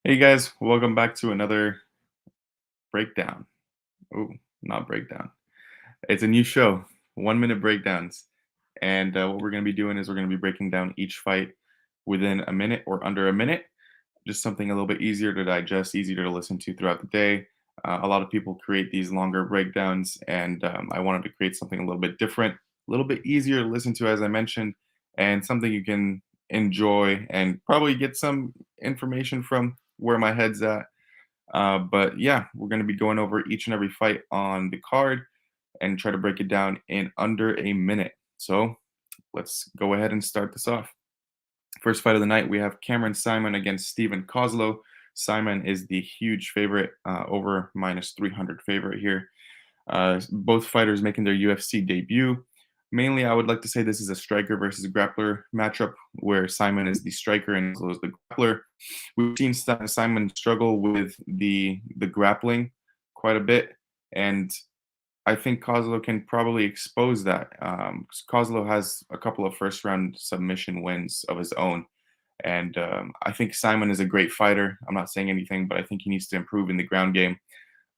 Hey guys, welcome back to another breakdown. Oh, not breakdown. It's a new show, 1 minute breakdowns. And what we're going to be doing is we're going to be breaking down each fight within a minute or under a minute. Just something a little bit easier to digest, easier to listen to throughout the day. A lot of people create these longer breakdowns, and I wanted to create something a little bit different, a little bit easier to listen to, as I mentioned, and something you can enjoy and probably get some information from where my head's at. But yeah, we're going to be going over each and every fight on the card and try to break it down in under a minute. So let's go ahead and start this off. First fight of the night, we have Cameron Simon against Stephen Kozlov. Simon is the huge favorite, over minus 300 favorite here. Both fighters making their UFC debut. Mainly, I would like to say this is a striker versus grappler matchup where Simon is the striker and Kozlov is the grappler. We've seen Simon struggle with the grappling quite a bit, and I think Kozlov can probably expose that. Kozlov has a couple of first round submission wins of his own. And I think Simon is a great fighter. I'm not saying anything, but I think he needs to improve in the ground game.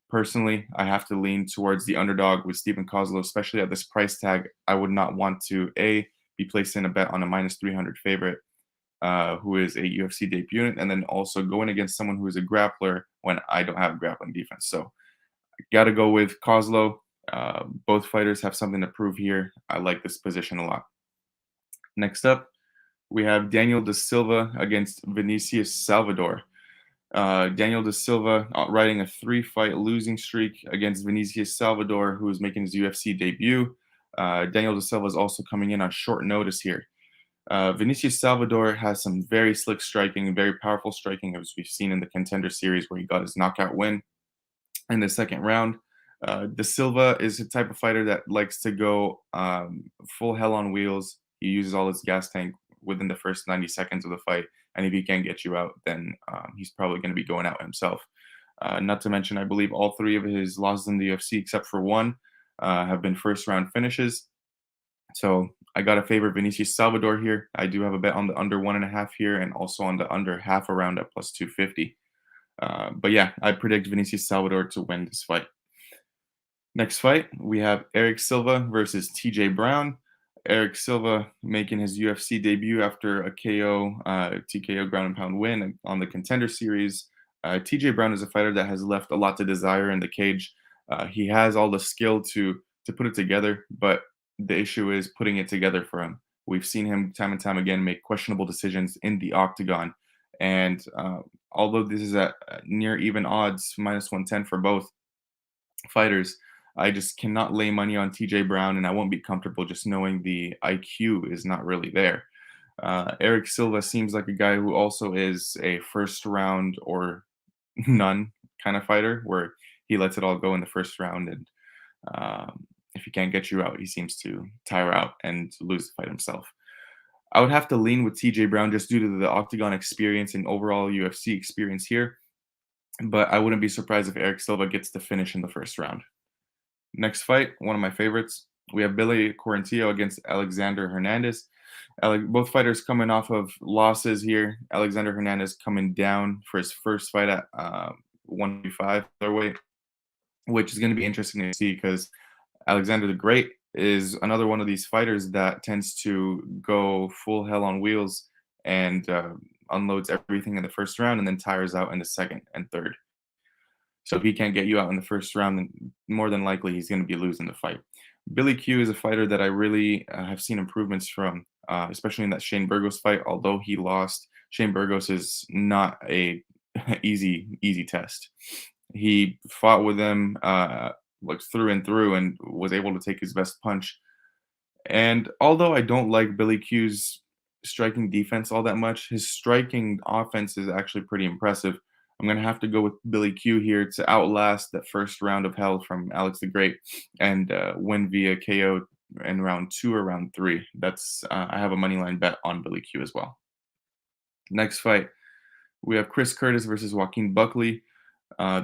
Personally, I have to lean towards the underdog with Stephen Kozlov, especially at this price tag. I would not want to, A, be placing a bet on a minus 300 favorite who is a UFC debutant, and then also going against someone who is a grappler when I don't have grappling defense. So I got to go with Kozlov. Both fighters have something to prove here. I like this position a lot. Next up, we have Daniel da Silva against Vinicius Salvador. Daniel da Silva riding a 3-fight losing streak against Vinicius Salvador, who is making his UFC debut. Daniel da Silva is also coming in on short notice here. Vinicius Salvador has some very slick striking and very powerful striking, as we've seen in the Contender Series, where he got his knockout win in the second round. Da Silva is a type of fighter that likes to go full hell on wheels. He uses all his gas tank within the first 90 seconds of the fight, and if he can't get you out, then he's probably going to be going out himself. Not to mention, I believe all three of his losses in the UFC, except for one, have been first-round finishes. So I got to favor Vinicius Salvador here. I do have a bet on the under 1.5 here, and also on the under half a round at plus 250. But yeah, I predict Vinicius Salvador to win this fight. Next fight, we have Eric Silva versus TJ Brown. Eric Silva making his UFC debut after a TKO ground and pound win on the Contender Series. TJ Brown is a fighter that has left a lot to desire in the cage. He has all the skill to put it together, but the issue is putting it together for him. We've seen him time and time again make questionable decisions in the octagon. And although this is at near even odds, minus 110 for both fighters, I just cannot lay money on TJ Brown, and I won't be comfortable just knowing the IQ is not really there. Eric Silva seems like a guy who also is a first round or none kind of fighter, where he lets it all go in the first round, and if he can't get you out, he seems to tire out and lose the fight himself. I would have to lean with TJ Brown just due to the octagon experience and overall UFC experience here, but I wouldn't be surprised if Eric Silva gets the finish in the first round. Next fight, one of my favorites. We have Billy Quarantillo against Alexander Hernandez. Both fighters coming off of losses here. Alexander Hernandez coming down for his first fight at 135 weight, which is going to be interesting to see because Alexander the Great is another one of these fighters that tends to go full hell on wheels and unloads everything in the first round and then tires out in the second and third. So if he can't get you out in the first round, then more than likely he's going to be losing the fight. Billy Q is a fighter that I really have seen improvements from, especially in that Shane Burgos fight. Although he lost, Shane Burgos is not a easy test. He fought with him like through and through and was able to take his best punch. And although I don't like Billy Q's striking defense all that much, his striking offense is actually pretty impressive. I'm going to have to go with Billy Q here to outlast that first round of hell from Alex the Great and win via KO in round 2 or round 3. That's I have a moneyline bet on Billy Q as well. Next fight, we have Chris Curtis versus Joaquin Buckley.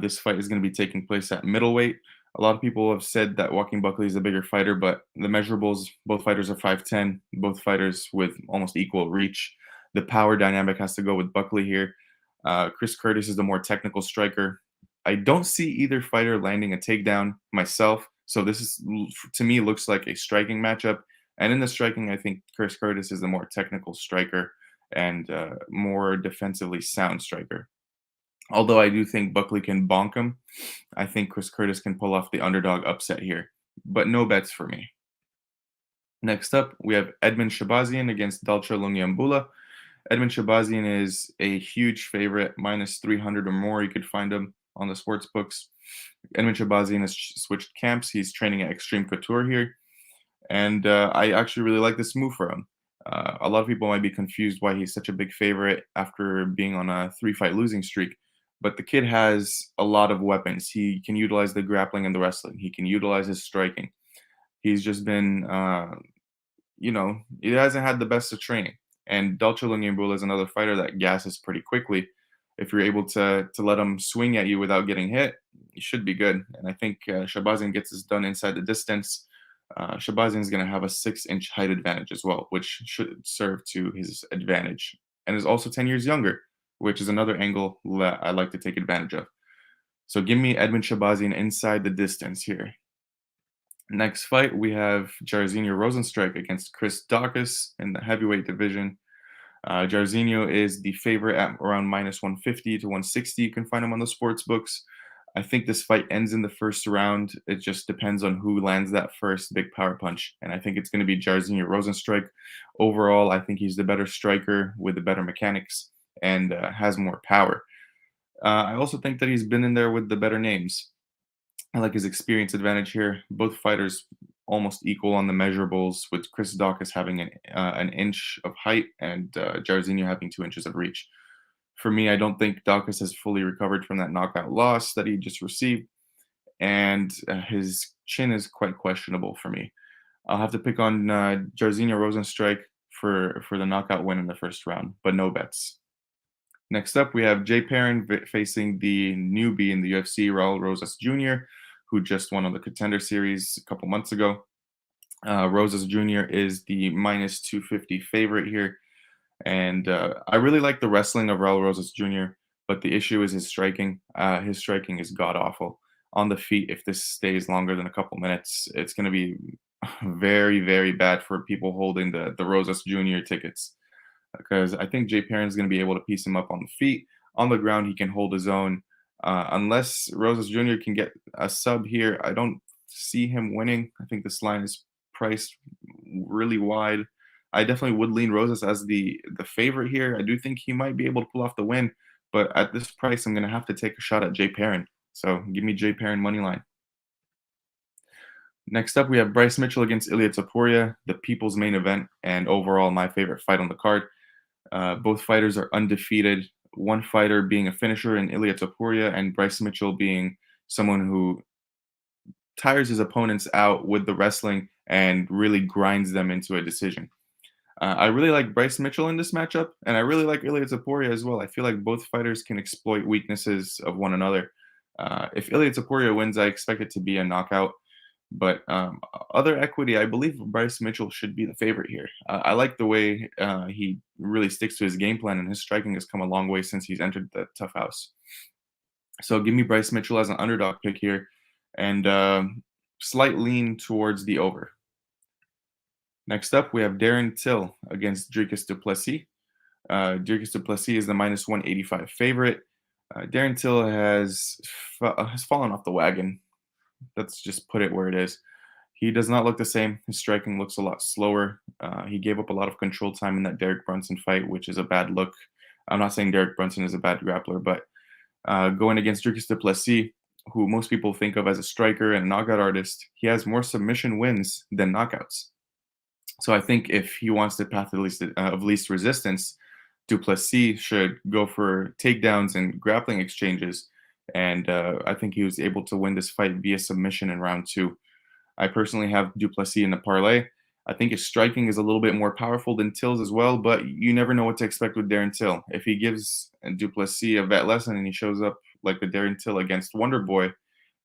This fight is going to be taking place at middleweight. A lot of people have said that Joaquin Buckley is a bigger fighter, but the measurables, both fighters are 5'10", both fighters with almost equal reach. The power dynamic has to go with Buckley here. Chris Curtis is the more technical striker. I don't see either fighter landing a takedown myself, so this is to me looks like a striking matchup. And in the striking, I think Chris Curtis is the more technical striker and more defensively sound striker. Although I do think Buckley can bonk him, I think Chris Curtis can pull off the underdog upset here. But no bets for me. Next up, we have Edmund Shabazian against Dalcha Lungiambula. Edmund Shabazian is a huge favorite, minus 300 or more. You could find him on the sports books. Edmund Shabazian has switched camps. He's training at Extreme Couture here. And I actually really like this move for him. A lot of people might be confused why he's such a big favorite after being on a 3-fight losing streak. But the kid has a lot of weapons. He can utilize the grappling and the wrestling. He can utilize his striking. He's just been, he hasn't had the best of training. And Dalcha Lungiambula is another fighter that gasses pretty quickly. If you're able to let him swing at you without getting hit, you should be good. And I think Shabazian gets this done inside the distance. Shabazian is going to have a 6-inch height advantage as well, which should serve to his advantage. And is also 10 years younger, which is another angle that I like to take advantage of. So give me Edmund Shabazian inside the distance here. Next fight, we have Jairzinho Rosenstrike against Chris Daucus in the heavyweight division. Jairzinho is the favorite at around minus 150 to 160. You can find him on the sports books. I think this fight ends in the first round. It just depends on who lands that first big power punch. And I think it's going to be Jairzinho Rosenstrike. Overall, I think he's the better striker with the better mechanics and has more power. I also think that he's been in there with the better names. I like his experience advantage here. Both fighters almost equal on the measurables, with Chris Daucus having an inch of height and Jairzinho having 2 inches of reach. For me, I don't think Daucus has fully recovered from that knockout loss that he just received, and his chin is quite questionable for me. I'll have to pick on Jairzinho Rosenstrike for the knockout win in the first round, but no bets. Next up, we have Jay Perrin facing the newbie in the UFC, Raul Rosas Jr., who just won on the Contender Series a couple months ago. Rosas Jr. is the minus 250 favorite here. And I really like the wrestling of Raul Rosas Jr., but the issue is his striking. His striking is god-awful. On the feet, if this stays longer than a couple minutes, it's going to be very, very bad for people holding the Rosas Jr. tickets. Because I think Jay Perrin is going to be able to piece him up on the feet. On the ground, he can hold his own. Unless Rosas Jr. can get a sub here, I don't see him winning. I think this line is priced really wide. I definitely would lean Rosas as the favorite here. I do think he might be able to pull off the win. But at this price, I'm going to have to take a shot at Jay Perrin. So give me Jay Perrin money line. Next up, we have Bryce Mitchell against Ilia Topuria, the people's main event, and overall my favorite fight on the card. Both fighters are undefeated. One fighter being a finisher in Ilia Topuria, and Bryce Mitchell being someone who tires his opponents out with the wrestling and really grinds them into a decision. I really like Bryce Mitchell in this matchup, and I really like Ilia Topuria as well. I feel like both fighters can exploit weaknesses of one another. If Ilia Topuria wins, I expect it to be a knockout. But other equity, I believe Bryce Mitchell should be the favorite here. I like the way he really sticks to his game plan, and his striking has come a long way since he's entered the Tough House. So give me Bryce Mitchell as an underdog pick here, and slight lean towards the over. Next up, we have Darren Till against Dricus du Plessis. Dricus du Plessis is the minus 185 favorite. Darren Till has fallen off the wagon. Let's just put it where it is. He does not look the same. His striking looks a lot slower. He gave up a lot of control time in that Derek Brunson fight, which is a bad look. I'm not saying Derek Brunson is a bad grappler, but going against Dricus du Plessis, who most people think of as a striker and knockout artist, he has more submission wins than knockouts. So I think if he wants the path of least resistance, du Plessis should go for takedowns and grappling exchanges. And I think he was able to win this fight via submission in round 2. I personally have du Plessis in the parlay. I think his striking is a little bit more powerful than Till's as well, but you never know what to expect with Darren Till. If he gives du Plessis a vet lesson and he shows up like the Darren Till against Wonder Boy,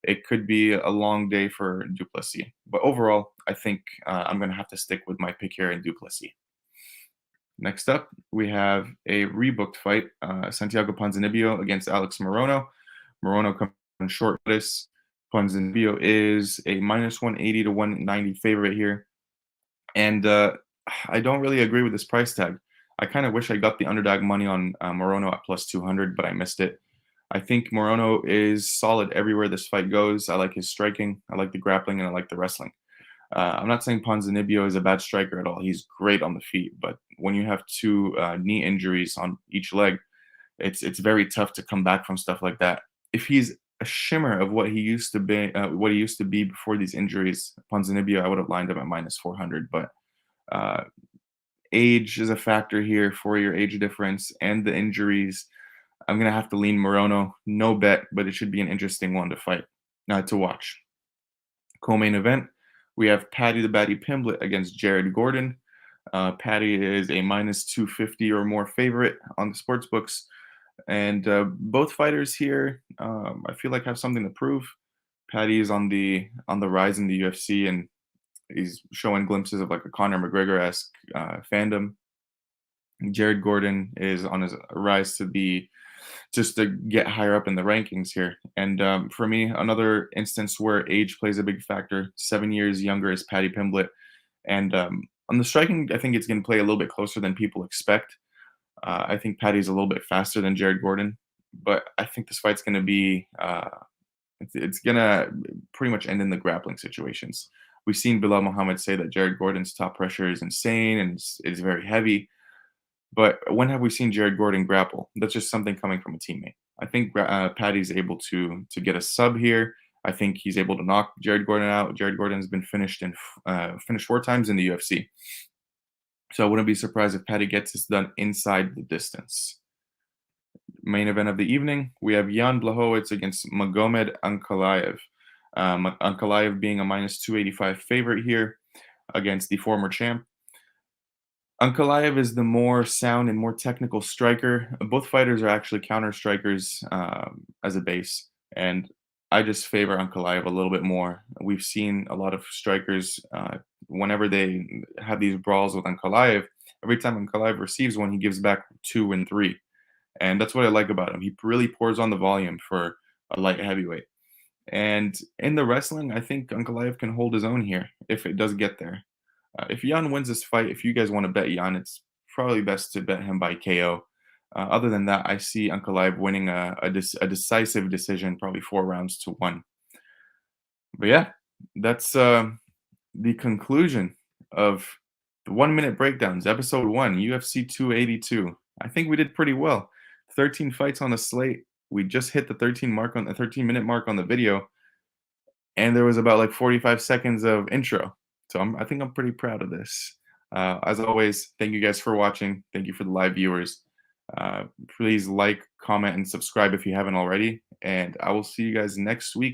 it could be a long day for du Plessis. But overall, I think I'm going to have to stick with my pick here in du Plessis. Next up, we have a rebooked fight, Santiago Panzanibio against Alex Morono. Morono comes on short notice. Panzanibio is a minus 180 to 190 favorite here. And I don't really agree with this price tag. I kind of wish I got the underdog money on Morono at plus 200, but I missed it. I think Morono is solid everywhere this fight goes. I like his striking, I like the grappling, and I like the wrestling. I'm not saying Panzanibio is a bad striker at all. He's great on the feet, but when you have two knee injuries on each leg, it's very tough to come back from stuff like that. If he's a shimmer of what he used to be before these injuries, Panzanibio, I would have lined him at minus 400. But uh, age is a factor here, 4-year age difference, and the injuries. I'm gonna have to lean Morono. No bet, but it should be an interesting one to watch. Co-main event, we have Paddy the Baddy Pimbly against Jared Gordon. Paddy is a minus 250 or more favorite on the sports books. And both fighters here, I feel like have something to prove. Paddy is on the rise in the UFC, and he's showing glimpses of like a Conor McGregor-esque fandom. Jared Gordon is on his rise to be just to get higher up in the rankings here. And for me, another instance where age plays a big factor. 7 years younger is Paddy Pimblett. And on the striking, I think it's going to play a little bit closer than people expect. I think Paddy's a little bit faster than Jared Gordon, but I think this fight's going to be it's going to pretty much end in the grappling situations. We've seen Bilal Muhammad say that Jared Gordon's top pressure is insane and is very heavy. But when have we seen Jared Gordon grapple? That's just something coming from a teammate. I think Paddy's able to get a sub here. I think he's able to knock Jared Gordon out. Jared Gordon's been finished 4 times in the UFC. So I wouldn't be surprised if Paddy gets this done inside the distance. Main event of the evening, we have Jan Blowowitz against Magomed Ankalaev. Ankalaev being a minus 285 favorite here against the former champ. Unclelayev is the more sound and more technical striker. Both fighters are actually counter strikers as a base, and I just favor Unclelayev a little bit more. We've seen a lot of strikers whenever they have these brawls with Unclelayev. Every time Unclelayev receives one, he gives back 2 and 3, and that's what I like about him. He really pours on the volume for a light heavyweight. And in the wrestling, I think Unclelayev can hold his own here if it does get there. If Jan wins this fight, if you guys want to bet Jan, it's probably best to bet him by KO. Other than that, I see Unclelayev winning a decisive decision, probably 4 rounds to 1. But yeah, that's the conclusion of the 1-minute breakdowns, episode 1, UFC 282. I think we did pretty well. 13 fights on the slate. We just hit the 13-minute mark on the video, and there was about like 45 seconds of intro. So I think I'm pretty proud of this. As always, thank you guys for watching. Thank you for the live viewers. Please like, comment, and subscribe if you haven't already. And I will see you guys next week